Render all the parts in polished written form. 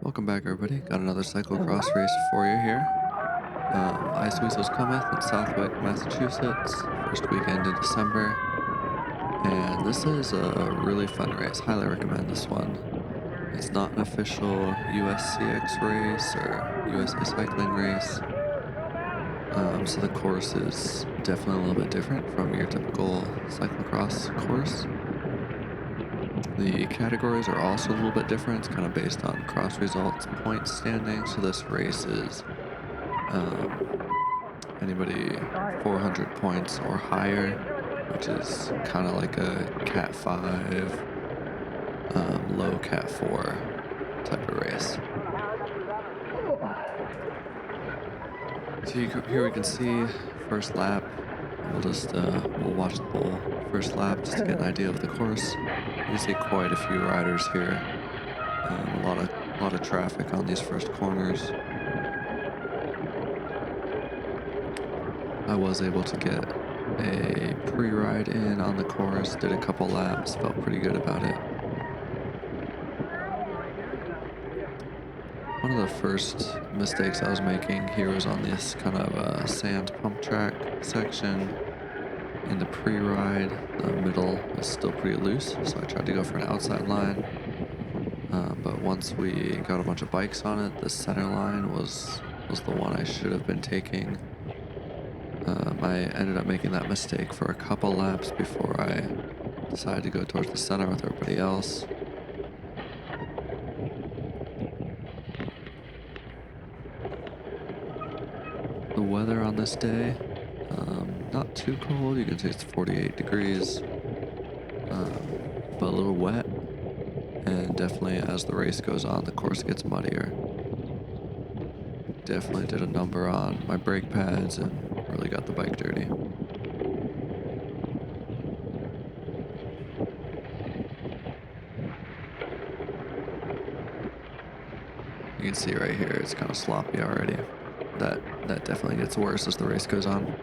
Welcome back, everybody. Got another cyclocross race for you here. Ice Weasels Cometh in Southwick, Massachusetts, first weekend in December. And this is a really fun race. Highly recommend this one. It's not an official USCX race or USA cycling race. So the course is definitely a little bit different from your typical cyclocross course. The categories are also a little bit different. It's kind of based on cross results, point standing. So this race is um, anybody 400 points or higher, which is kind of like a Cat 5, low Cat 4 type of race. So here we can see first lap. We'll watch the whole first lap just to get an idea of the course. You can see quite a few riders here. A lot of traffic on these first corners. I was able to get a pre-ride in on the course, did a couple laps, felt pretty good about it. One of the first mistakes I was making here was on this kind of sand pump track section. In the pre-ride, the middle is still pretty loose, so I tried to go for an outside line. But once we got a bunch of bikes on it, the center line was the one I should have been taking. I ended up making that mistake for a couple laps before I decided to go towards the center with everybody else. The weather on this day, not too cold. You can see it's 48 degrees, but a little wet. And definitely as the race goes on, the course gets muddier. Definitely did a number on my brake pads and really got the bike dirty. You can see right here, it's kind of sloppy already. That definitely gets worse as the race goes on.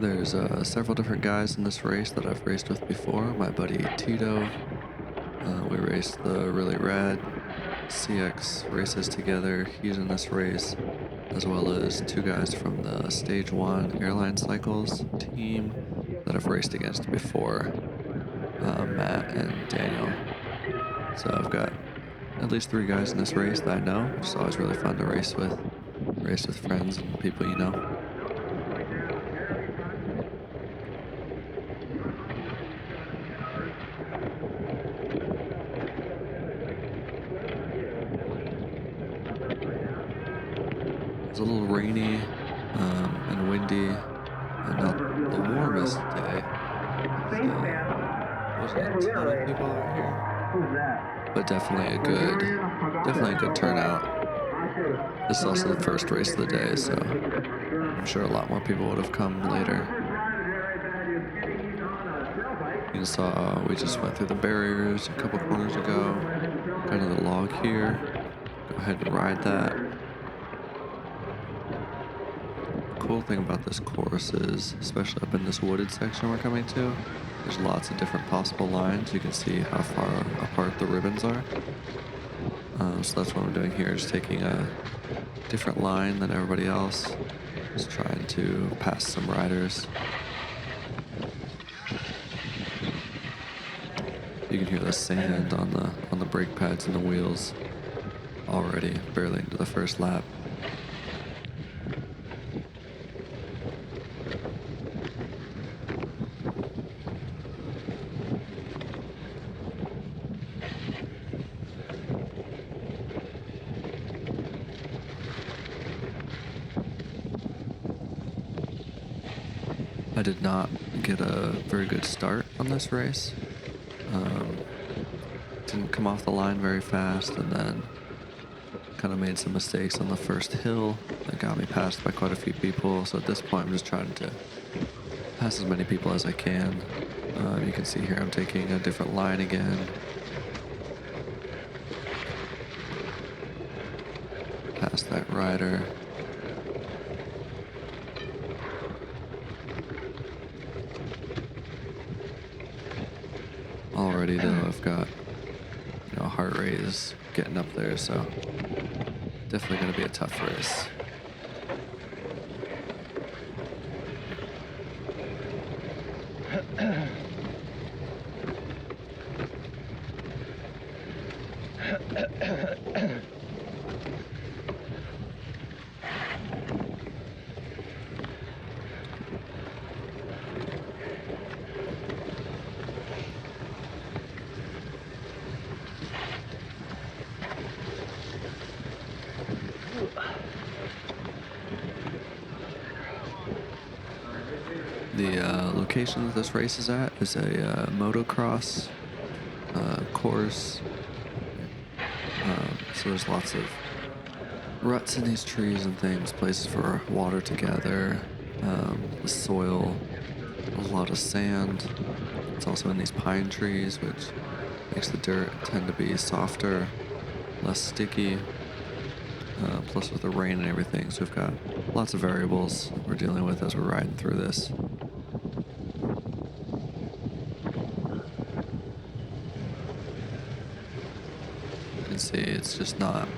There's several different guys in this race that I've raced with before. My buddy Tito, we raced the really rad CX races together. He's in this race, as well as two guys from the Stage 1 Airline Cycles team that I've raced against before, Matt and Daniel. So I've got at least three guys in this race that I know, which is always really fun to race with friends and people you know. It's a little rainy and windy and not the warmest day, so wasn't a ton of people out here, but definitely a good turnout. This is also the first race of the day, so I'm sure a lot more people would have come later. You saw we just went through the barriers a couple corners ago, kind of the log here. Go ahead and ride that. Cool thing about this course is, especially up in this wooded section we're coming to, there's lots of different possible lines. You can see how far apart the ribbons are. So that's what I'm doing here, just taking a different line than everybody else. Just trying to pass some riders. You can hear the sand on the brake pads and the wheels already, barely into the first lap. I did not get a very good start on this race. Didn't come off the line very fast, and then kind of made some mistakes on the first hill that got me passed by quite a few people. So at this point, I'm just trying to pass as many people as I can. You can see here I'm taking a different line again. Past that rider. already though. I've got, heart rate is getting up there, so definitely going to be a tough race. The location that this race is at is a motocross course. So there's lots of ruts in these trees and things, places for water to gather, the soil, a lot of sand. It's also in these pine trees, which makes the dirt tend to be softer, less sticky, plus with the rain and everything. So we've got lots of variables we're dealing with as we're riding through this. You can see it's just not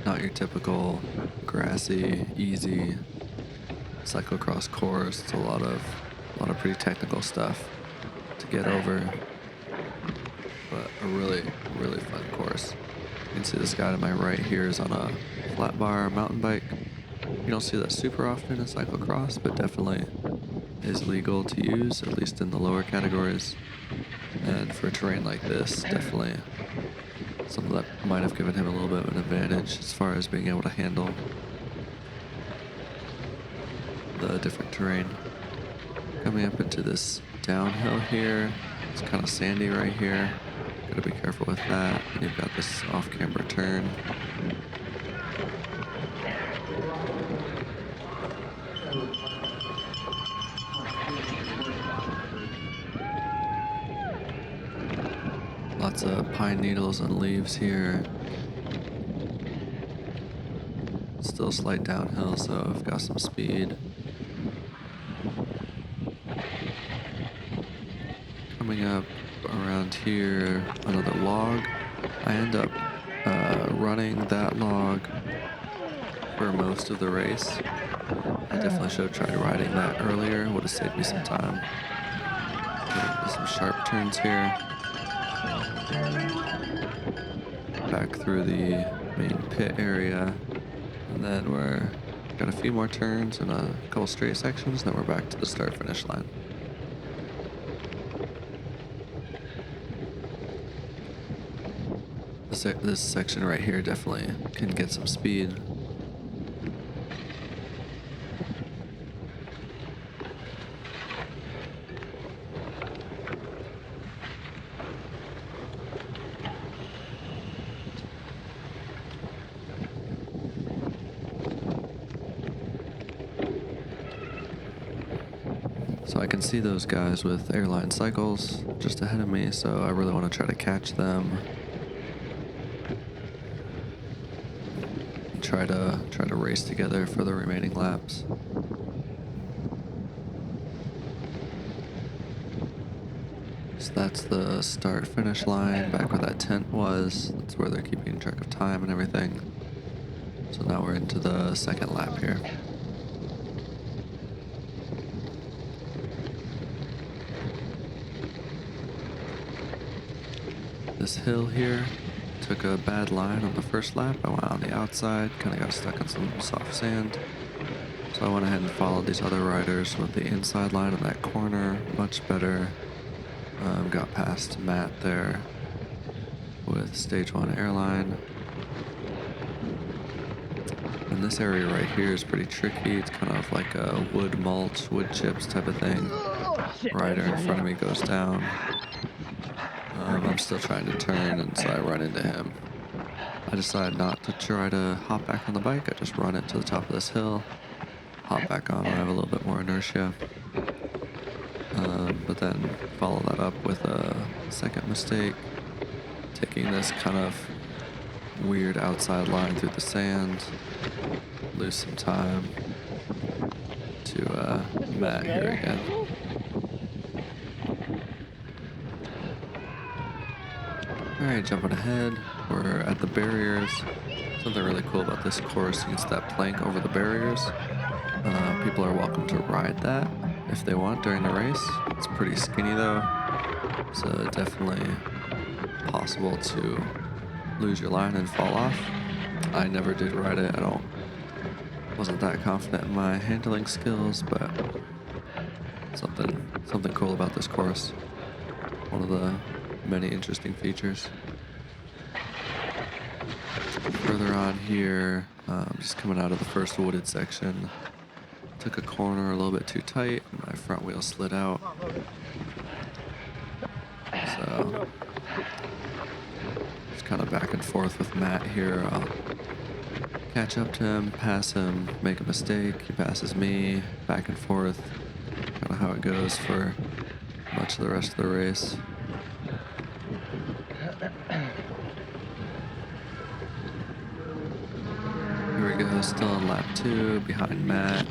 your typical grassy, easy cyclocross course. It's a lot of pretty technical stuff to get over, but a really fun course. You can see this guy to my right here is on a flat bar mountain bike. You don't see that super often in cyclocross, but definitely is legal to use, at least in the lower categories. And for a terrain like this, definitely something that might have given him a little bit of an advantage as far as being able to handle the different terrain. Coming up into this downhill here, it's kind of sandy right here. Gotta be careful with that. And you've got this off-camber turn. Lots of pine needles and leaves here. Still slight downhill, so I've got some speed. Coming up around here, another log. I end up running that log for most of the race. I definitely should have tried riding that earlier. Would have saved me some time. Getting into some sharp turns here. Back through the main pit area, and then we're got a few more turns and a couple straight sections, then we're back to the start finish line. This section right here definitely can get some speed. So I can see those guys with airline cycles just ahead of me, so I really want to try to catch them. And try to race together for the remaining laps. So that's the start finish line, back where that tent was. That's where they're keeping track of time and everything. So now we're into the second lap here. This hill here took a bad line on the first lap. I went on the outside, kind of got stuck on some soft sand. So I went ahead and followed these other riders with the inside line on that corner, much better. Got past Matt there with Stage 1 airline. And this area right here is pretty tricky. It's kind of like a wood mulch, wood chips type of thing. Rider in front of me goes down. I'm still trying to turn, and so I run into him. I decide not to try to hop back on the bike. I just run it to the top of this hill, hop back on when I have a little bit more inertia. But then follow that up with a second mistake, taking this kind of weird outside line through the sand, lose some time to Matt here again. Alright, jumping ahead. We're at the barriers. Something really cool about this course, you can step plank over the barriers. People are welcome to ride that if they want during the race. It's pretty skinny though, so definitely possible to lose your line and fall off. I never did ride it. Wasn't that confident in my handling skills, but something cool about this course. One of the many interesting features. Further on here, just coming out of the first wooded section, took a corner a little bit too tight, and my front wheel slid out. So, just kind of back and forth with Matt here. I'll catch up to him, pass him, make a mistake, he passes me, back and forth. Kind of how it goes for much of the rest of the race. Here we go, still on lap 2, behind Matt.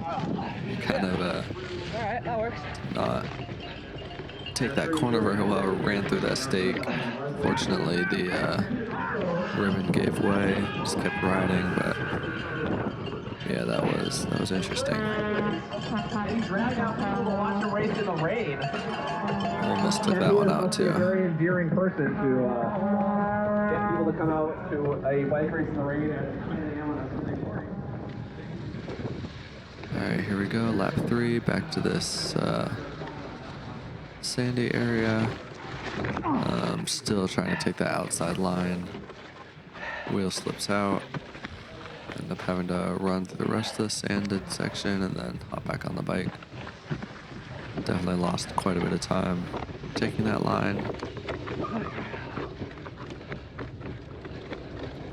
Kind of Alright, that works. not take that corner very well, ran through that stake. Fortunately, the ribbon gave way, just kept riding, but yeah, that was interesting. Almost took that one out too. A very endearing person to get people to come out to a bike race in the rain and something for you. Alright, here we go, lap 3, back to this sandy area. Still trying to take that outside line. Wheel slips out. End up having to run through the rest of the sanded section and then hop back on the bike. Definitely lost quite a bit of time taking that line.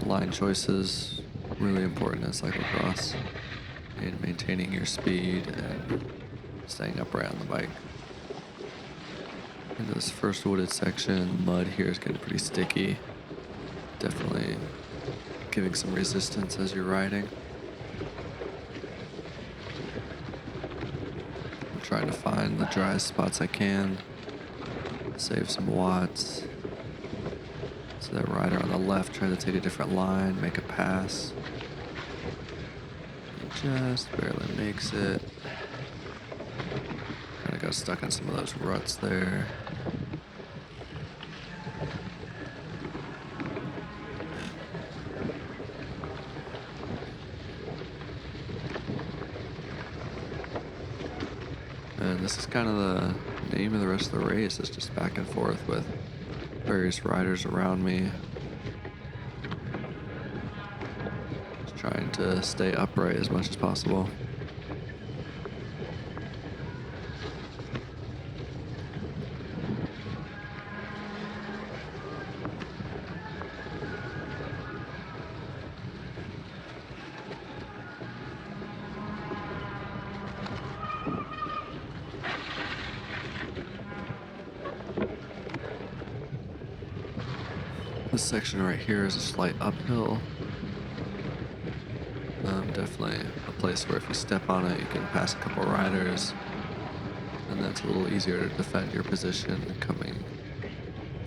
Line choices, really important in cyclocross. In maintaining your speed and staying upright on the bike. In this first wooded section, mud here is getting pretty sticky. Definitely giving some resistance as you're riding. I'm trying to find the driest spots I can, save some watts. So that rider on the left tried to take a different line, make a pass. He just barely makes it. Kind of got stuck in some of those ruts there. And this is kind of the name of the rest of the race. It's just back and forth with various riders around me. Just trying to stay upright as much as possible. This section right here is a slight uphill. Definitely a place where if you step on it, you can pass a couple riders, and that's a little easier to defend your position coming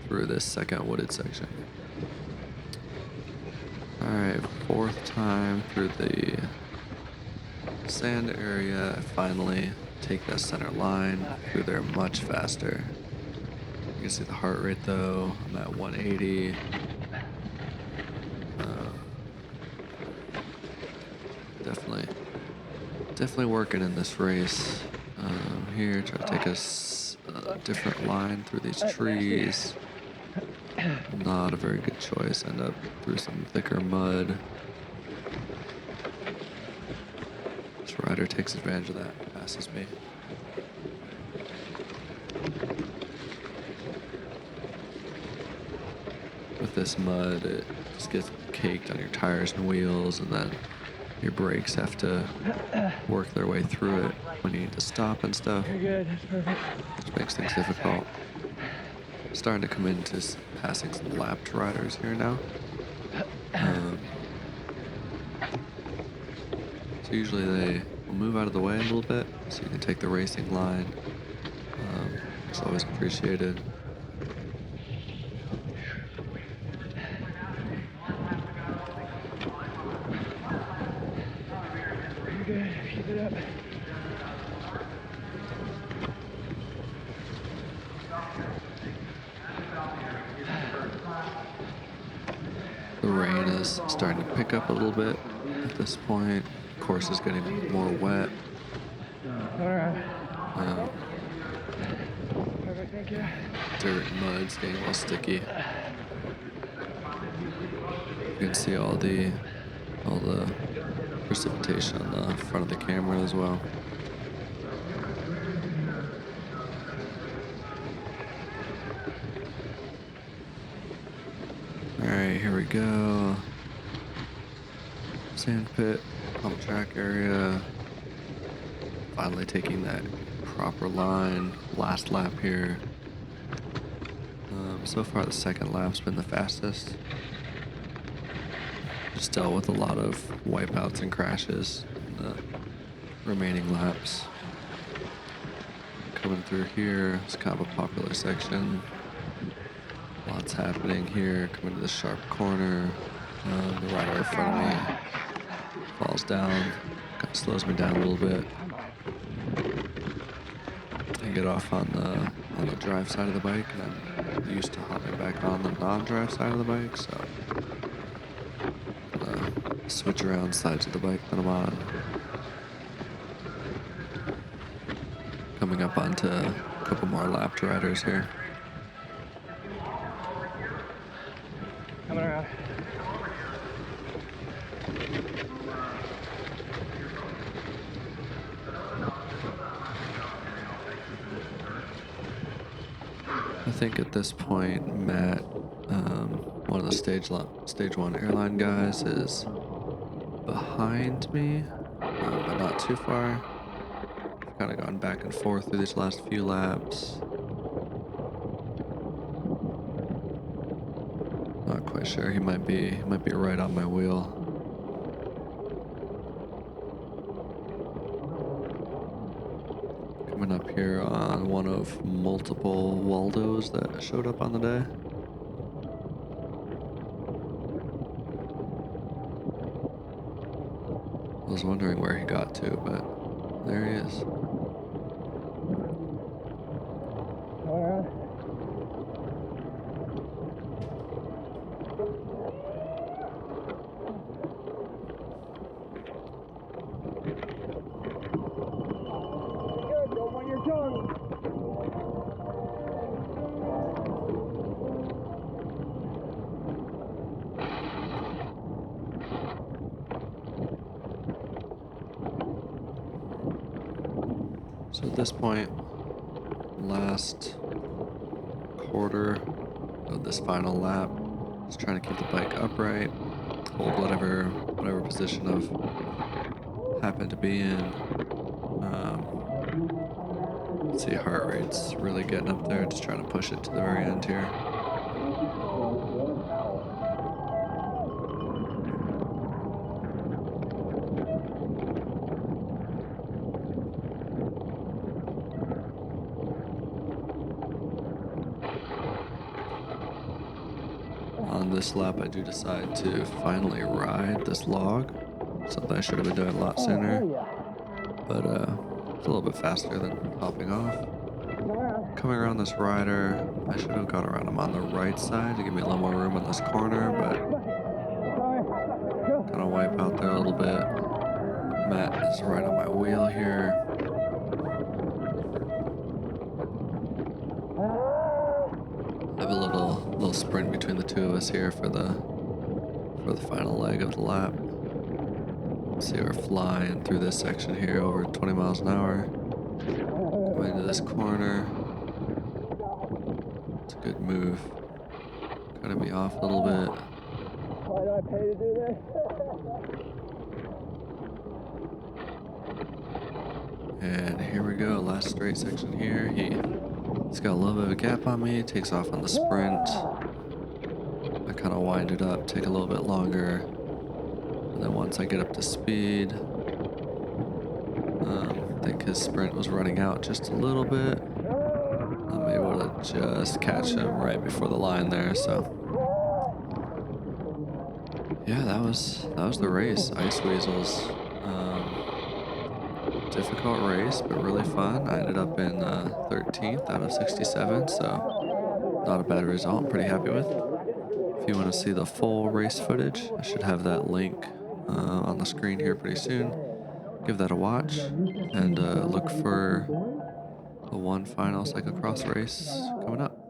through this second wooded section. Alright, fourth time through the sand area. I finally take that center line through there much faster. You can see the heart rate though, I'm at 180. Definitely working in this race. Here, try to take a different line through these trees. Not a very good choice. End up through some thicker mud. This rider takes advantage of that, passes me. With this mud, it just gets caked on your tires and wheels, and then your brakes have to work their way through it when you need to stop and stuff. You're good, that's perfect. Which makes things difficult. Starting to come into passing some lapped riders here now. So usually they will move out of the way a little bit so you can take the racing line. It's always appreciated. Yep. The rain is starting to pick up a little bit at this point. Course is getting more wet. All right. Um, Perfect, thank you. Dirt and mud's getting a little sticky. You can see all the precipitation on the front of the camera as well. All right, here we go. Sand pit, pump track area. Finally taking that proper line. Last lap here. So far the second lap's been the fastest. Just dealt with a lot of wipeouts and crashes in the remaining laps. Coming through here, it's kind of a popular section. Lots happening here. Coming to the sharp corner. The rider in front of me falls down. Kind of slows me down a little bit. I get off on the drive side of the bike, and I'm used to hopping back on the non-drive side of the bike, so switch around sides of the bike that I'm on. Coming up onto a couple more lapped riders here. Coming around. I think at this point, Matt, one of the stage one airline guys, is behind me, but not too far. I've kind of gone back and forth through these last few laps. Not quite sure. He might be right on my wheel. Coming up here on one of multiple Waldos that showed up on the day. I was wondering where he got to, but there he is. So at this point, last quarter of this final lap, just trying to keep the bike upright, hold whatever position I've happened to be in. See, heart rate's really getting up there, just trying to push it to the very end here. On this lap, I do decide to finally ride this log, something I should have been doing a lot sooner, but it's a little bit faster than hopping off. Coming around this rider, I should have gone around him on the right side to give me a little more room in this corner, but kind of wipe out there a little bit. Matt is right on my wheel here. I have a little sprint between the two of us here for the final leg of the lap. See, we're flying through this section here over 20 miles an hour. Going into this corner. It's a good move. Cutting me off a little bit. Why do I pay to do this? And here we go, last straight section here. He's got a little bit of a gap on me, takes off on the sprint. I kind of wind it up, take a little bit longer. And then once I get up to speed, I think his sprint was running out just a little bit. I'm able to just catch him right before the line there, so. Yeah, that was the race. Ice Weasels. difficult race, but really fun. I ended up in 13th out of 67, so not a bad result. I'm pretty happy with. If you want to see the full race footage, I should have that link on the screen here pretty soon. Give that a watch and look for the one final cyclocross race coming up.